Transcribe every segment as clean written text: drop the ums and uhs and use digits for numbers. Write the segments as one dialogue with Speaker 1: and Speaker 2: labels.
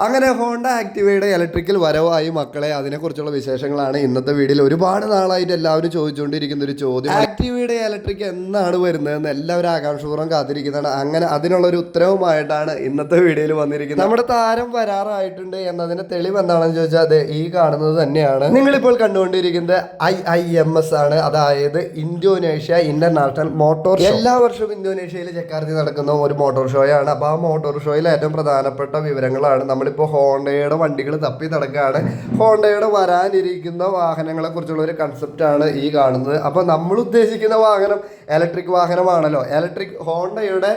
Speaker 1: അങ്ങനെ Honda ആക്ടിവയുടെ electrical വരവായി മക്കളെ, അതിനെക്കുറിച്ചുള്ള വിശേഷങ്ങളാണ് ഇന്നത്തെ വീഡിയോയിൽ. ഒരുപാട് നാളായിട്ട് എല്ലാവരും ചോദിച്ചുകൊണ്ടിരിക്കുന്ന ഒരു ചോദ്യം, ആക്ടിവയുടെ ഇലക്ട്രിക് എന്നാണ് വരുന്നതെന്ന് എല്ലാവരും ആകാംക്ഷപൂർവ്വം കാത്തിരിക്കുന്നതാണ്. അങ്ങനെ അതിനുള്ള ഒരു ഉത്തരവുമായിട്ടാണ് ഇന്നത്തെ വീഡിയോയിൽ വന്നിരിക്കുന്നത്. നമ്മുടെ താരം വരാറായിട്ടുണ്ട് എന്നതിന്റെ തെളിവ് എന്താണെന്ന് ചോദിച്ചാൽ അത് ഈ കാണുന്നത് തന്നെയാണ്. നിങ്ങളിപ്പോൾ കണ്ടുകൊണ്ടിരിക്കുന്നത് IIMS ആണ്, അതായത് ഇന്തോനേഷ്യ ഇന്റർനാഷണൽ മോട്ടോർ ഷോ. എല്ലാ വർഷവും ഇന്തോനേഷ്യയിൽ ജക്കാർത്തിൽ നടക്കുന്ന ഒരു മോട്ടോർ ഷോയാണ്. അപ്പോൾ ആ മോട്ടോർ ഷോയിൽ ഏറ്റവും പ്രധാനപ്പെട്ട വിവരങ്ങളാണ് നമ്മളിപ്പോൾ ഹോണ്ടയുടെ വണ്ടികൾ തപ്പി നടക്കുകയാണ്. ഹോണ്ടയുടെ വരാനിരിക്കുന്ന വാഹനങ്ങളെ കുറിച്ചുള്ള ഒരു കൺസെപ്റ്റാണ് ഈ കാണുന്നത്. അപ്പോൾ നമ്മൾ ഉദ്ദേശിക്കുന്ന വാഹനം ഇലക്ട്രിക് വാഹനമാണല്ലോ. ഹോണ്ടയുടെ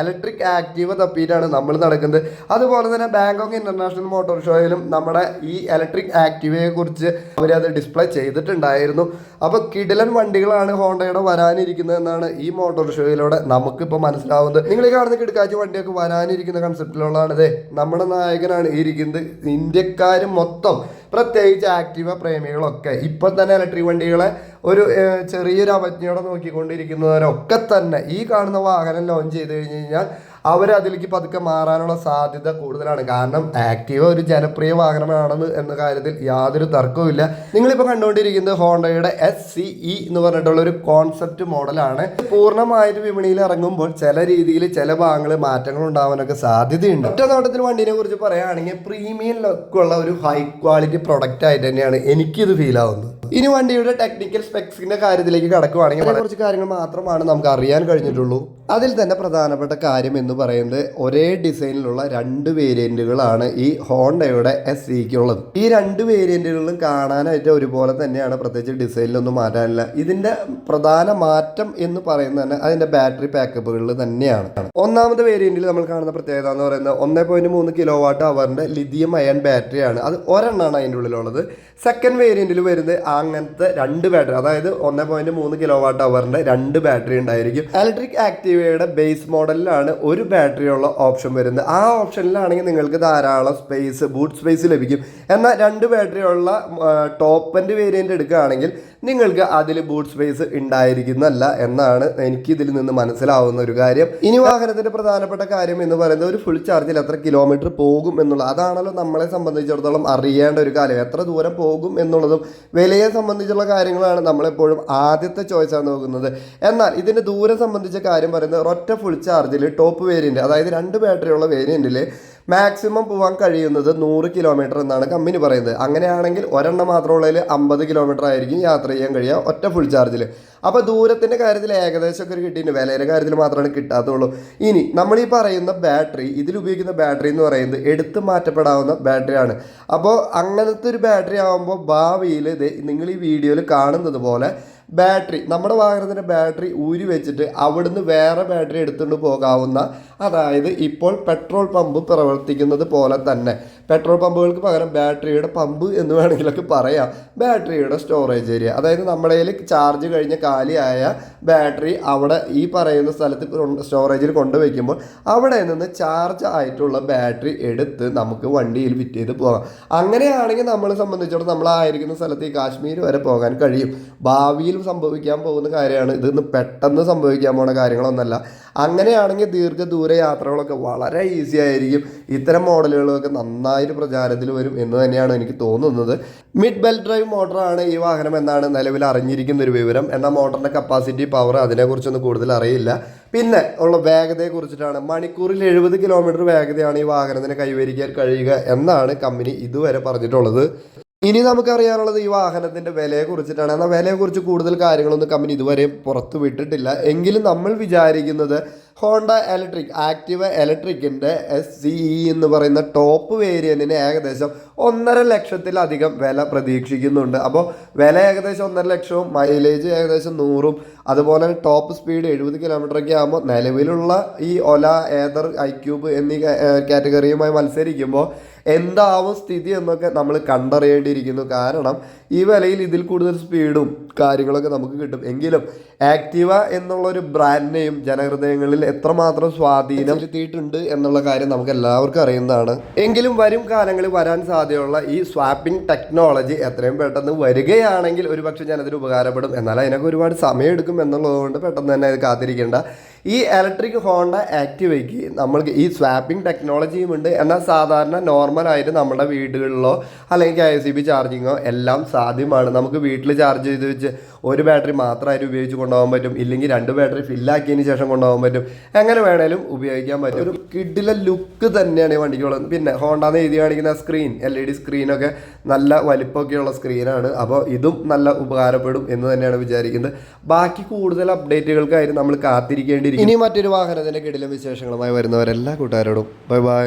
Speaker 1: ഇലക്ട്രിക് ആക്റ്റീവ തപ്പിയിട്ടാണ് നമ്മൾ നടക്കുന്നത്. അതുപോലെ തന്നെ ബാങ്കോക്ക് ഇന്റർനാഷണൽ മോട്ടോർ ഷോയിലും നമ്മുടെ ഈ ഇലക്ട്രിക് ആക്റ്റീവയെ കുറിച്ച് അവരത് ഡിസ്പ്ലേ ചെയ്തിട്ടുണ്ടായിരുന്നു. അപ്പോൾ കിടിലൻ വണ്ടികളാണ് ഹോണ്ടയുടെ വരാനിരിക്കുന്നത് എന്നാണ് ഈ മോട്ടോർ ഷോയിലൂടെ നമുക്കിപ്പോൾ മനസ്സിലാവുന്നത്. നിങ്ങൾ ഈ കാണുന്ന കിടക്കാച്ചി വണ്ടിയൊക്കെ വരാനിരിക്കുന്ന കൺസെപ്റ്റിലുള്ളതാണിത്. നമ്മുടെ നായകനാണ് ഇരിക്കുന്നത്. ഇന്ത്യക്കാർ മൊത്തം, പ്രത്യേകിച്ച് ആക്റ്റീവ പ്രേമികളൊക്കെ ഇപ്പോൾ തന്നെ ഇലക്ട്രിക് വണ്ടികളെ ഒരു ചെറിയൊരു അവജ്ഞയോടെ നോക്കിക്കൊണ്ടിരിക്കുന്നവരൊക്കെ തന്നെ ഈ കാണുന്ന വാഹനം ലോഞ്ച് ചെയ്ത് കഴിഞ്ഞ് കഴിഞ്ഞാൽ അവരതിലേക്ക് പതുക്കെ മാറാനുള്ള സാധ്യത കൂടുതലാണ്. കാരണം ആക്റ്റീവ ഒരു ജനപ്രിയ വാഹനമാണെന്ന് എന്ന കാര്യത്തിൽ യാതൊരു തർക്കവുമില്ല. നിങ്ങളിപ്പോൾ കണ്ടുകൊണ്ടിരിക്കുന്നത് ഹോണ്ടയുടെ SCE എന്ന് പറഞ്ഞിട്ടുള്ള ഒരു കോൺസെപ്റ്റ് മോഡലാണ്. പൂർണ്ണമായിട്ട് വിപണിയിൽ ഇറങ്ങുമ്പോൾ ചില രീതിയിൽ ചില ഭാഗങ്ങൾ മാറ്റങ്ങൾ ഉണ്ടാവാനൊക്കെ സാധ്യതയുണ്ട്. ഒറ്റ നോട്ടത്തിൽ വണ്ടിനെ കുറിച്ച് പറയുകയാണെങ്കിൽ പ്രീമിയം ലുക്കുള്ള ഒരു ഹൈ ക്വാളിറ്റി പ്രൊഡക്റ്റ് ആയിട്ട് തന്നെയാണ് എനിക്കിത് ഫീൽ ആവുന്നത്. ഇനി വണ്ടിയുടെ ടെക്നിക്കൽ സ്പെക്സിന്റെ കാര്യത്തിലേക്ക് കടക്കുകയാണെങ്കിൽ കുറച്ച് കാര്യങ്ങൾ മാത്രമാണ് നമുക്ക് അറിയാൻ കഴിഞ്ഞിട്ടുള്ളൂ. അതിൽ തന്നെ പ്രധാനപ്പെട്ട കാര്യം എന്ന് പറയുന്നത് ഒരേ ഡിസൈനിലുള്ള 2 വേരിയന്റുകളാണ് ഈ ഹോണ്ടയുടെ SCEക്ക് ഉള്ളത്. ഈ 2 വേരിയന്റുകളിലും കാണാനായിട്ട് ഒരുപോലെ തന്നെയാണ്, പ്രത്യേകിച്ച് ഡിസൈനിലൊന്നും മാറ്റാനില്ല. ഇതിന്റെ പ്രധാന മാറ്റം എന്ന് പറയുന്നത് തന്നെ അതിന്റെ ബാറ്ററി പാക്കപ്പുകളിൽ തന്നെയാണ്. ഒന്നാമത്തെ വേരിയന്റിൽ നമ്മൾ കാണുന്ന പ്രത്യേകത എന്ന് പറയുന്നത് 1.3 kWh ലിഥിയം അയൺ ബാറ്ററിയാണ്. അത് ഒരെണ്ണമാണ് അതിൻ്റെ ഉള്ളിലുള്ളത്. സെക്കൻഡ് വേരിയന്റിൽ വരുന്നത് അങ്ങനത്തെ 2 ബാറ്ററി, അതായത് 1.3 kWh 2 ബാറ്ററി ഉണ്ടായിരിക്കും. ഇലക്ട്രിക് ആക്റ്റീവയുടെ ബേസ് മോഡലിലാണ് ഒരു ബാറ്ററിയുള്ള ഓപ്ഷൻ വരുന്നത്. ആ ഓപ്ഷനിലാണെങ്കിൽ നിങ്ങൾക്ക് ധാരാളം ബൂട്ട് സ്പേസ് ലഭിക്കും. എന്നാൽ 2 ബാറ്ററിയുള്ള ടോപ്പ് എൻഡ് വേരിയന്റ് എടുക്കുകയാണെങ്കിൽ നിങ്ങൾക്ക് അതിൽ ബൂട്ട് സ്പേസ് ഉണ്ടായിരിക്കുന്നല്ല എന്നാണ് എനിക്കിതിൽ നിന്ന് മനസ്സിലാവുന്ന ഒരു കാര്യം. ഇനി വാഹനത്തിന്റെ പ്രധാനപ്പെട്ട കാര്യം എന്ന് പറയുന്നത് ഒരു ഫുൾ ചാർജിൽ എത്ര കിലോമീറ്റർ പോകും എന്നുള്ളത്. അതാണല്ലോ നമ്മളെ സംബന്ധിച്ചിടത്തോളം അറിയേണ്ട ഒരു കാര്യം. എത്ര ദൂരം പോകും എന്നുള്ളതും വിലയെ സംബന്ധിച്ചുള്ള കാര്യങ്ങളാണ് നമ്മളെപ്പോഴും ആദ്യത്തെ ചോയ്സാണ് നോക്കുന്നത്. എന്നാൽ ഇതിന്റെ ദൂരം സംബന്ധിച്ച കാര്യം പറയുന്നത് ഒരൊറ്റ ഫുൾ ചാർജിൽ ടോപ്പ് വേരിയന്റ്, അതായത് 2 ബാറ്ററിയുള്ള വേരിയന്റിൽ മാക്സിമം പോകാൻ കഴിയുന്നത് 100 കിലോമീറ്റർ എന്നാണ് കമ്പനി പറയുന്നത്. അങ്ങനെയാണെങ്കിൽ ഒരെണ്ണം മാത്രമുള്ളതിൽ 50 കിലോമീറ്റർ ആയിരിക്കും യാത്ര ചെയ്യാൻ കഴിയുക ഒറ്റ ഫുൾ ചാർജിൽ. അപ്പോൾ ദൂരത്തിൻ്റെ കാര്യത്തിൽ ഏകദേശമൊക്കെ ഒരു കിട്ടിയിട്ടുണ്ട്, വിലയുടെ കാര്യത്തിൽ മാത്രമാണ് കിട്ടാത്തുള്ളൂ. ഇനി നമ്മൾ ഈ പറയുന്ന ബാറ്ററി, ഇതിലുപയോഗിക്കുന്ന ബാറ്ററി എന്ന് പറയുന്നത് എടുത്തു മാറ്റപ്പെടാവുന്ന ബാറ്ററിയാണ്. അപ്പോൾ അങ്ങനത്തെ ഒരു ബാറ്ററി ആകുമ്പോൾ ഭാവിയിൽ നിങ്ങൾ ഈ വീഡിയോയിൽ കാണുന്നത് പോലെ ബാറ്ററി, നമ്മുടെ വാഹനത്തിൻ്റെ ബാറ്ററി ഊരി വെച്ചിട്ട് അവിടുന്ന് വേറെ ബാറ്ററി എടുത്തുകൊണ്ട് പോകാവുന്ന, അതായത് ഇപ്പോൾ പെട്രോൾ പമ്പ് പ്രവർത്തിക്കുന്നത് പോലെ തന്നെ പെട്രോൾ പമ്പുകൾക്ക് പകരം ബാറ്ററിയുടെ പമ്പ് എന്ന് വേണമെങ്കിലൊക്കെ പറയാം, ബാറ്ററിയുടെ സ്റ്റോറേജ് ഏരിയ. അതായത് നമ്മുടെ കയ്യിൽ ചാർജ് കഴിഞ്ഞ കാലിയായ ബാറ്ററി അവിടെ ഈ പറയുന്ന സ്ഥലത്ത് സ്റ്റോറേജിൽ കൊണ്ടുവയ്ക്കുമ്പോൾ അവിടെ നിന്ന് ചാർജ് ആയിട്ടുള്ള ബാറ്ററി എടുത്ത് നമുക്ക് വണ്ടിയിൽ ഫിറ്റ് ചെയ്ത് പോകാം. അങ്ങനെയാണെങ്കിൽ നമ്മളെ സംബന്ധിച്ചിടത്തോളം നമ്മളായിരിക്കുന്ന സ്ഥലത്ത് ഈ കാശ്മീർ വരെ പോകാൻ കഴിയും. ഭാവിയിൽ സംഭവിക്കാൻ പോകുന്ന കാര്യമാണ്, ഇതൊന്നും പെട്ടെന്ന് സംഭവിക്കാൻ പോകുന്ന കാര്യങ്ങളൊന്നല്ല. അങ്ങനെയാണെങ്കിൽ ദീർഘദൂര യാത്രകളൊക്കെ വളരെ ഈസി ആയിരിക്കും. ഇത്തരം മോഡലുകളൊക്കെ നന്നായിട്ട് പ്രചാരത്തിൽ വരും എന്ന് തന്നെയാണ് എനിക്ക് തോന്നുന്നത്. മിഡ് ബെൽറ്റ് ഡ്രൈവ് മോട്ടറാണ് ഈ വാഹനം എന്നാണ് നിലവിൽ അറിഞ്ഞിരിക്കുന്ന ഒരു വിവരം. എന്നാൽ മോട്ടറിൻ്റെ കപ്പാസിറ്റി, പവർ അതിനെക്കുറിച്ചൊന്നും കൂടുതൽ അറിയില്ല. പിന്നെ ഉള്ള വേഗതയെ കുറിച്ചിട്ടാണ്, മണിക്കൂറിൽ 70 കിലോമീറ്റർ വേഗതയാണ് ഈ വാഹനത്തിന് കൈവരിക്കാൻ കഴിയുക എന്നാണ് കമ്പനി ഇതുവരെ പറഞ്ഞിട്ടുള്ളത്. ഇനി നമുക്കറിയാനുള്ളത് ഈ വാഹനത്തിൻ്റെ വിലയെ കുറിച്ചിട്ടാണ്. എന്നാൽ വിലയെക്കുറിച്ച് കൂടുതൽ കാര്യങ്ങളൊന്നും കമ്പനി ഇതുവരെ പുറത്തു വിട്ടിട്ടില്ല. എങ്കിലും നമ്മൾ വിചാരിക്കുന്നത് ഹോണ്ട ആക്റ്റീവ ഇലക്ട്രിക്കിൻ്റെ SCE എന്ന് പറയുന്ന ടോപ്പ് വേരിയൻറ്റിന് ഏകദേശം 1.5 ലക്ഷത്തിലധികം വില പ്രതീക്ഷിക്കുന്നുണ്ട്. അപ്പോൾ വില ഏകദേശം 1.5 ലക്ഷവും മൈലേജ് ഏകദേശം 100ഉം അതുപോലെ ടോപ്പ് സ്പീഡ് 70 കിലോമീറ്ററൊക്കെ ആകുമ്പോൾ നിലവിലുള്ള ഈ ഒല, ഏതർ, iQube എന്നീ കാറ്റഗറിയുമായി മത്സരിക്കുമ്പോൾ എന്താവും സ്ഥിതി എന്നൊക്കെ നമ്മൾ കണ്ടറിയേണ്ടിയിരിക്കുന്നു. കാരണം ഈ വിലയിൽ ഇതിൽ കൂടുതൽ സ്പീഡും കാര്യങ്ങളൊക്കെ നമുക്ക് കിട്ടും. എങ്കിലും ആക്റ്റീവ എന്നുള്ളൊരു ബ്രാൻഡ് നെയിം ജനഹൃദയങ്ങളിൽ എത്രമാത്രം സ്വാധീനം ചെലുത്തിയിട്ടുണ്ട് എന്നുള്ള കാര്യം നമുക്ക് എല്ലാവർക്കും അറിയുന്നതാണ്. എങ്കിലും വരും കാലങ്ങളിൽ വരാൻ സാധ്യതയുള്ള ഈ സ്വാപ്പിംഗ് ടെക്നോളജി എത്രയും പെട്ടെന്ന് വരികയാണെങ്കിൽ ഒരുപക്ഷെ ഞാനതിന് ഉപകാരപ്പെടും. എന്നാൽ അതിനൊക്കെ ഒരുപാട് സമയമെടുക്കും എന്നുള്ളതുകൊണ്ട് പെട്ടെന്ന് തന്നെ അത് കാത്തിരിക്കേണ്ട. ഈ ഇലക്ട്രിക് ഹോണ്ട ആക്ടിവയ്ക്ക് നമ്മൾക്ക് ഈ സ്വാപ്പിംഗ് ടെക്നോളജിയും ഉണ്ട്. എന്നാൽ സാധാരണ നോർമലായിട്ട് നമ്മുടെ വീടുകളിലോ അല്ലെങ്കിൽ KSEB ചാർജിങ്ങോ എല്ലാം സാധ്യമാണ്. നമുക്ക് വീട്ടിൽ ചാർജ് ചെയ്ത് വെച്ച് ഒരു ബാറ്ററി മാത്രമായിട്ട് ഉപയോഗിച്ച് കൊണ്ടുപോകാൻ പറ്റും, ഇല്ലെങ്കിൽ 2 ബാറ്ററി ഫില്ലാക്കിയതിന് ശേഷം കൊണ്ടുപോകാൻ പറ്റും. എങ്ങനെ വേണേലും ഉപയോഗിക്കാൻ പറ്റും. ഒരു കിഡിലെ ലുക്ക് തന്നെയാണ് ഈ വണ്ടിക്കുള്ളത്. പിന്നെ ഹോണ്ടാന്ന് എഴുതി കാണിക്കുന്ന സ്ക്രീൻ LED സ്ക്രീനൊക്കെ നല്ല വലിപ്പമൊക്കെയുള്ള സ്ക്രീനാണ്. അപ്പോൾ ഇതും നല്ല ഉപകാരപ്പെടും എന്ന് തന്നെയാണ് വിചാരിക്കുന്നത്. ബാക്കി കൂടുതൽ അപ്ഡേറ്റുകൾക്കായിട്ട് നമ്മൾ കാത്തിരിക്കേണ്ടിയിരിക്കും. ഇനി മറ്റൊരു വാഹനത്തിൻ്റെ കിടിലം വിശേഷങ്ങളുമായി വരുന്നവരെല്ലാ കൂട്ടുകാരോടും ബൈ ബൈ.